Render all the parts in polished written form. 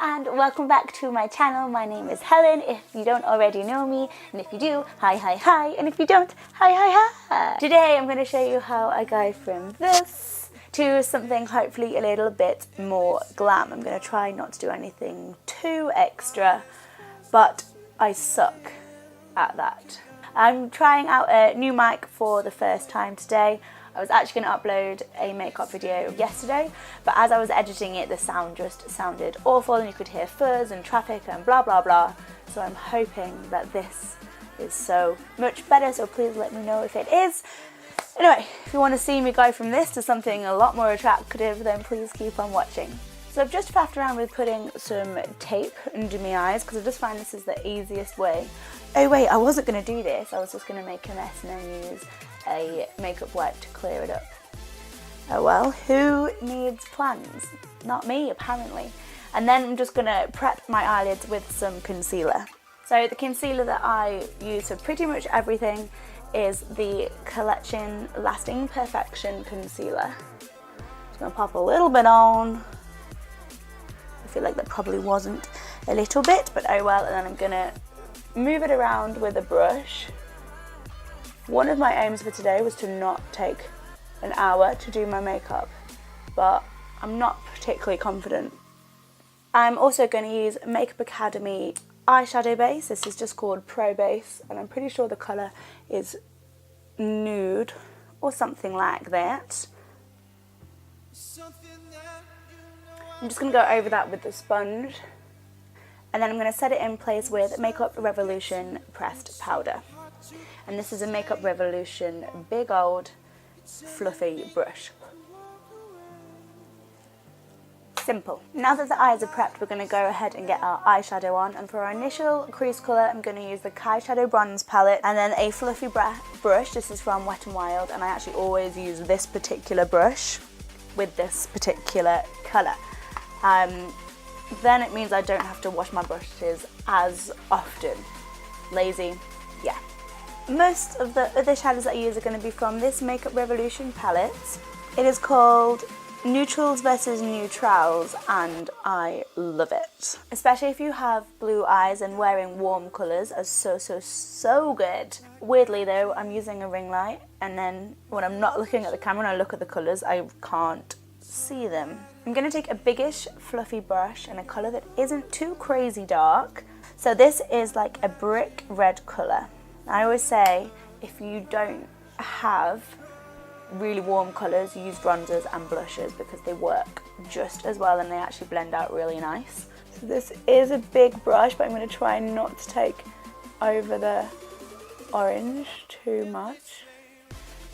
and welcome back to my channel. My name is Helen, if you don't already know me, and if you do, hi, and if you don't, hi. Today I'm going to show you how I go from this to something hopefully a little bit more glam. I'm going to try not to do anything too extra, but I suck at that. I'm trying out a new mic for the first time today. I was actually going to upload a makeup video yesterday, but as I was editing it, the sound just sounded awful and you could hear fuzz and traffic and blah blah blah. So I'm hoping that this is so much better, so please let me know if it is. Anyway, if you want to see me go from this to something a lot more attractive, then please keep on watching. So I've just faffed around with putting some tape under my eyes because I just find this is the easiest way. Oh wait, I wasn't going to do this, I was just going to make a mess and then use a makeup wipe to clear it up. Oh well, who needs plans? Not me, apparently. And then I'm just going to prep my eyelids with some concealer. So the concealer that I use for pretty much everything is the Collection Lasting Perfection Concealer. Just going to pop a little bit on. I feel like that probably wasn't a little bit, but oh well. And then I'm going to move it around with a brush. One of my aims for today was to not take an hour to do my makeup, but I'm not particularly confident. I'm also going to use Makeup Academy eyeshadow base. This is just called Pro Base, and I'm pretty sure the colour is nude or something like that. I'm just going to go over that with the sponge, and then I'm going to set it in place with Makeup Revolution pressed powder. And this is a Makeup Revolution big old fluffy brush. Simple. Now that the eyes are prepped, we're going to go ahead and get our eyeshadow on. And for our initial crease colour, I'm going to use the Eyeshadow Bronze palette and then a fluffy brush. This is from Wet n Wild, and I actually always use this particular brush with this particular colour. Then it means I don't have to wash my brushes as often. Lazy, yeah. Most of the other shadows that I use are going to be from this Makeup Revolution palette. It is called Neutrals versus Neutrals, and I love it. Especially if you have blue eyes, and wearing warm colours are so good. Weirdly though, I'm using a ring light, and then when I'm not looking at the camera and I look at the colours, I can't see them. I'm going to take a biggish fluffy brush and a colour that isn't too crazy dark. So this is like a brick red colour. I always say if you don't have really warm colours, use bronzers and blushes because they work just as well and they actually blend out really nice. So this is a big brush, but I'm going to try not to take over the orange too much.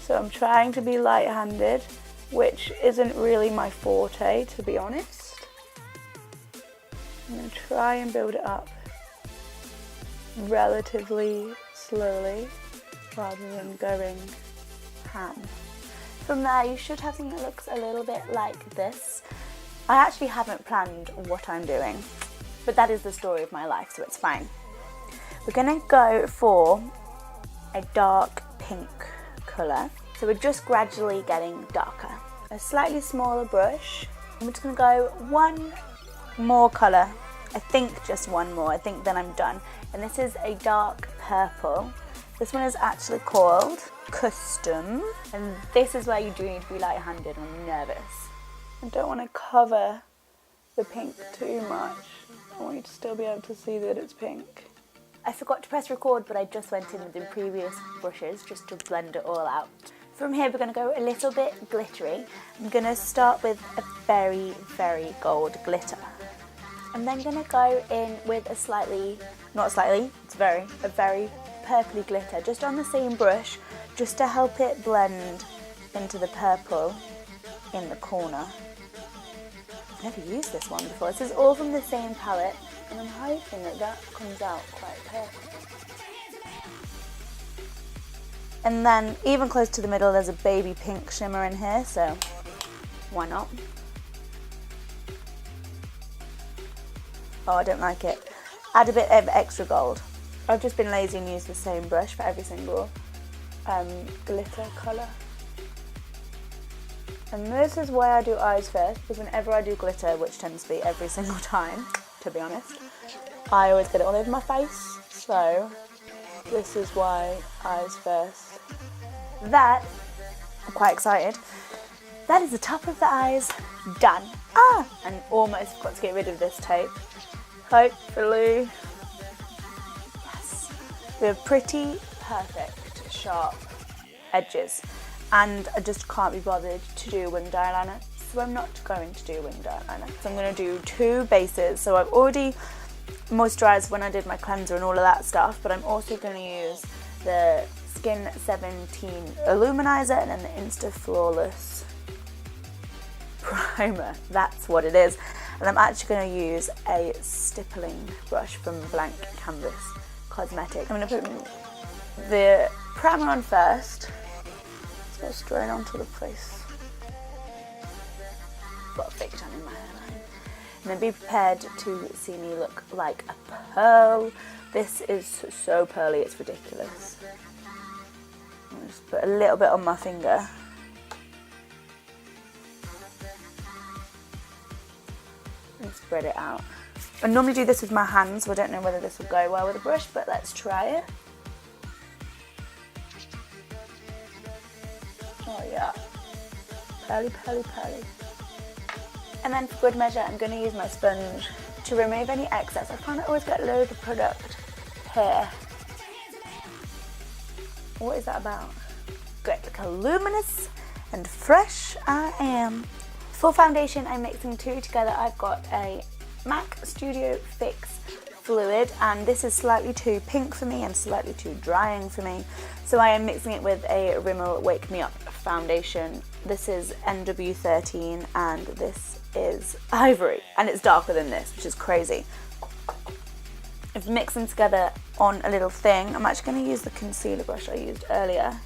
So I'm trying to be light-handed, which isn't really my forte, to be honest. I'm going to try and build it up relatively slowly rather than going ham. From there you should have something that looks a little bit like this. I actually haven't planned what I'm doing, but that is the story of my life, so it's fine. We're going to go for a dark pink colour, so we're just gradually getting darker. A slightly smaller brush. I'm just going to go one more colour. I think just one more, I think then I'm done. And this is a dark purple. This one is actually called Custom. And this is where you do need to be light-handed. I'm nervous. I don't want to cover the pink too much. I want you to still be able to see that it's pink. I forgot to press record, but I just went in with the previous brushes just to blend it all out. From here we're going to go a little bit glittery. I'm going to start with a very, very gold glitter. I'm then going to go in with a slightly, not slightly, it's a very purpley glitter, just on the same brush, just to help it blend into the purple in the corner. I've never used this one before. This is all from the same palette, and I'm hoping that that comes out quite perfect. And then, even close to the middle, there's a baby pink shimmer in here, so why not? Oh, I don't like it. Add a bit of extra gold. I've just been lazy and used the same brush for every single glitter colour. And this is why I do eyes first, because whenever I do glitter, which tends to be every single time, to be honest. I always get it all over my face, so this is why eyes first. That, I'm quite excited. That is the top of the eyes done. And almost forgot to get rid of this tape. Hopefully, yes. They're pretty perfect, sharp edges. And I just can't be bothered to do winged eyeliner, so I'm not going to do winged eyeliner. So I'm going to do two bases. So I've already moisturised when I did my cleanser and all of that stuff, but I'm also going to use the Skin 17 Illuminizer and then the Insta Flawless Primer. That's what it is. And I'm actually going to use a stippling brush from Blank Canvas Cosmetics. I'm going to put the primer on first. It's going straight onto the face. Got a fake tan in my hairline. And then be prepared to see me look like a pearl. This is so pearly, it's ridiculous. I'll just put a little bit on my finger. And spread it out. I normally do this with my hands, so I don't know whether this will go well with a brush, but let's try it. Oh yeah, pearly, pearly, pearly. And then for good measure, I'm going to use my sponge to remove any excess. I find I always get loads of product here. What is that about? Great, look how luminous and fresh I am. For foundation, I'm mixing two together. I've got a MAC Studio Fix Fluid, and this is slightly too pink for me and slightly too drying for me. So I am mixing it with a Rimmel Wake Me Up foundation. This is NW13 and this is Ivory, and it's darker than this, which is crazy. I've mixed them together on a little thing. I'm actually going to use the concealer brush I used earlier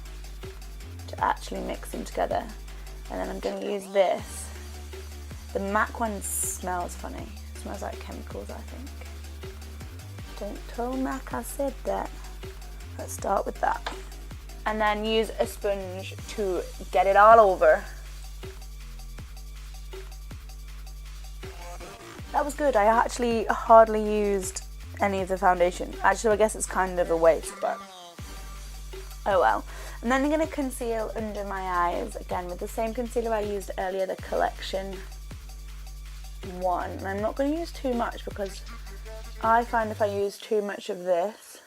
to actually mix them together. And then I'm going to use this. The MAC one smells funny. It smells like chemicals, I think. Don't tell MAC I said that. Let's start with that. And then use a sponge to get it all over. That was good. I actually hardly used any of the foundation. Actually, I guess it's kind of a waste, but oh well. And then I'm going to conceal under my eyes, again with the same concealer I used earlier, the Collection one. And I'm not going to use too much because I find if I use too much of this,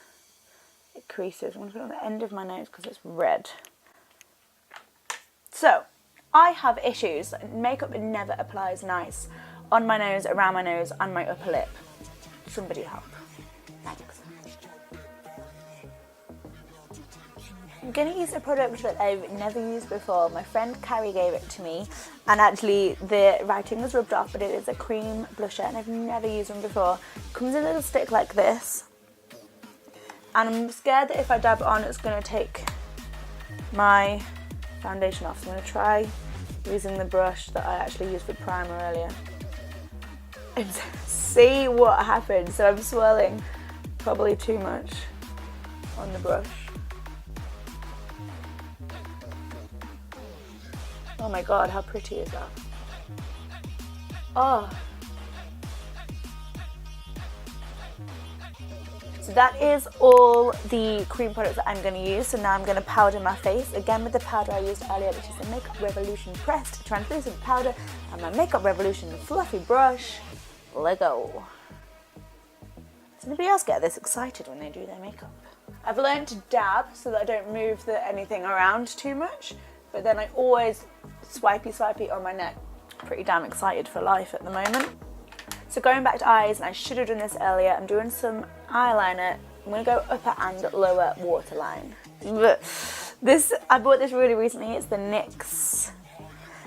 it creases. I'm going to put it on the end of my nose because it's red. So, I have issues. Makeup never applies nice on my nose, around my nose, and my upper lip. Somebody help. Thanks. I'm going to use a product that I've never used before. My friend Carrie gave it to me, and actually the writing was rubbed off, but it is a cream blusher and I've never used one before. It comes in a little stick like this, and I'm scared that if I dab it on it's going to take my foundation off. So I'm going to try using the brush that I actually used for primer earlier and see what happens. So I'm swirling probably too much on the brush. Oh my god, how pretty is that? Oh. So that is all the cream products that I'm going to use. So now I'm going to powder my face. Again with the powder I used earlier, which is the Makeup Revolution Pressed Translucent Powder, and my Makeup Revolution Fluffy Brush. Let go. Does anybody else get this excited when they do their makeup? I've learned to dab so that I don't move anything around too much, but then I always swipey on my neck. Pretty damn excited for life at the moment. So going back to eyes, and I should have done this earlier, I'm doing some eyeliner. I'm going to go upper and lower waterline. I bought this really recently. It's the NYX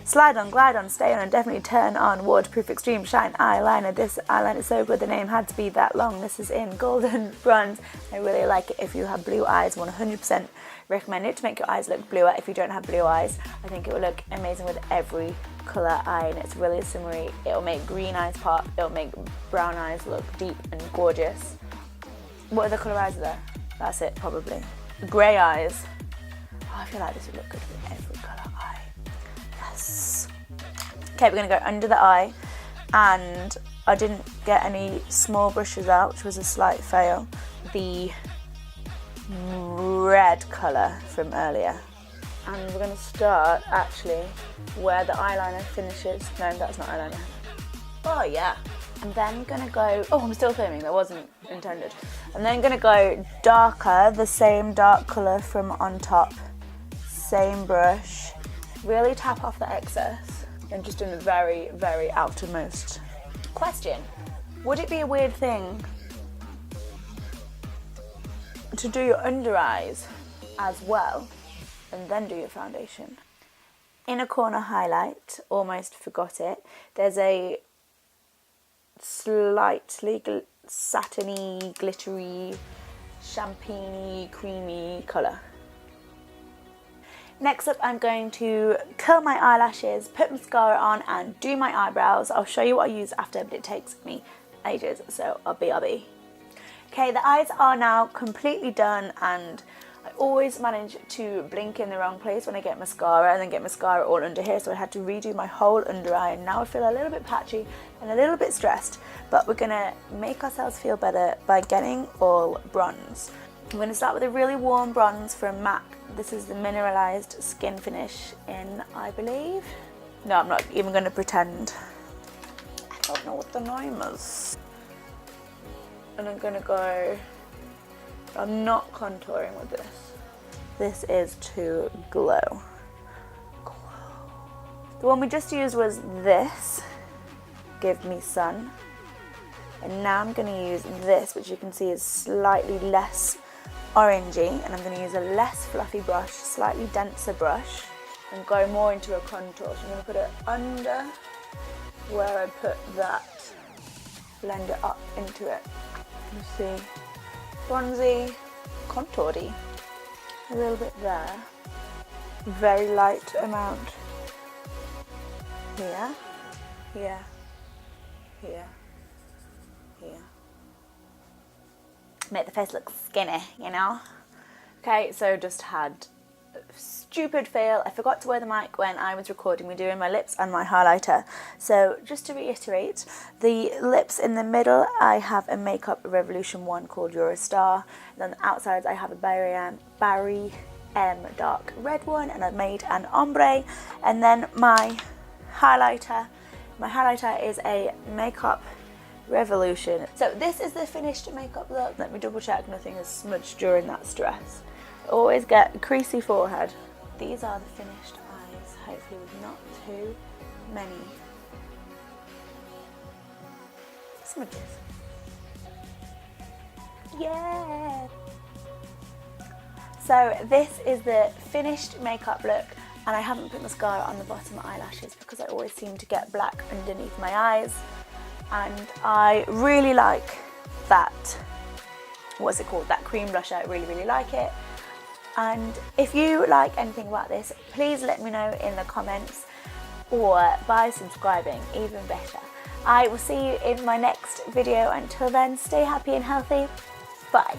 Slide On, Glide On, Stay On, and Definitely Turn On Waterproof Extreme Shine Eyeliner. This eyeliner is so good, the name had to be that long. This is in Golden Bronze. I really like it if you have blue eyes. 100% recommend it to make your eyes look bluer. If you don't have blue eyes, I think it will look amazing with every colour eye, and it's really shimmery. It'll make green eyes pop, it'll make brown eyes look deep and gorgeous. What other colour eyes are there? That's it, probably. Grey eyes. Oh, I feel like this would look good with every colour eye. Yes. Okay, we're going to go under the eye, and I didn't get any small brushes out, which was a slight fail. The red colour from earlier. And we're going to start actually where the eyeliner finishes. No, that's not eyeliner. Oh yeah. I'm then going to go, oh, I'm still filming, that wasn't intended. I'm then going to go darker, the same dark colour from on top. Same brush. Really tap off the excess. And just in the very, very outermost. Question, would it be a weird thing to do your under eyes as well and then do your foundation? Inner corner highlight, almost forgot it. There's a slightly satiny, glittery, champagne-y, creamy colour. Next up, I'm going to curl my eyelashes, put mascara on and do my eyebrows. I'll show you what I use after, but it takes me ages, so I'll be. Okay, the eyes are now completely done, and I always manage to blink in the wrong place when I get mascara and then get mascara all under here, so I had to redo my whole under eye, and now I feel a little bit patchy and a little bit stressed, but we're gonna make ourselves feel better by getting all bronze. I'm going to start with a really warm bronze from MAC. This is the mineralized skin finish in, I believe. No, I'm not even going to pretend. I don't know what the name is. And I'm going to go, I'm not contouring with this. This is to glow. The one we just used was this, Give Me Sun. And now I'm going to use this, which you can see is slightly less orangey, and I'm going to use a less fluffy brush, slightly denser brush, and go more into a contour. So I'm going to put it under where I put that, blend it up into it. You see, bronzy, contoury, a little bit there, very light amount here, here, here, here. Make the face look skinny, you know? Okay, so just had a stupid fail. I forgot to wear the mic when I was recording. We're doing my lips and my highlighter. So just to reiterate, the lips in the middle, I have a Makeup Revolution one called Eurostar. And on the outsides, I have a Barry M dark red one, and I've made an ombre. And then my highlighter is a Makeup Revolution. So this is the finished makeup look. Let me double check nothing is smudged during that stress. Always get a creasy forehead. These are the finished eyes, hopefully with not too many smudges. Yeah! So this is the finished makeup look, and I haven't put mascara on the bottom eyelashes because I always seem to get black underneath my eyes. And I really like that, what's it called, that cream blusher. I really, really like it. And if you like anything about this, please let me know in the comments, or by subscribing, even better. I will see you in my next video. Until then, stay happy and healthy. Bye.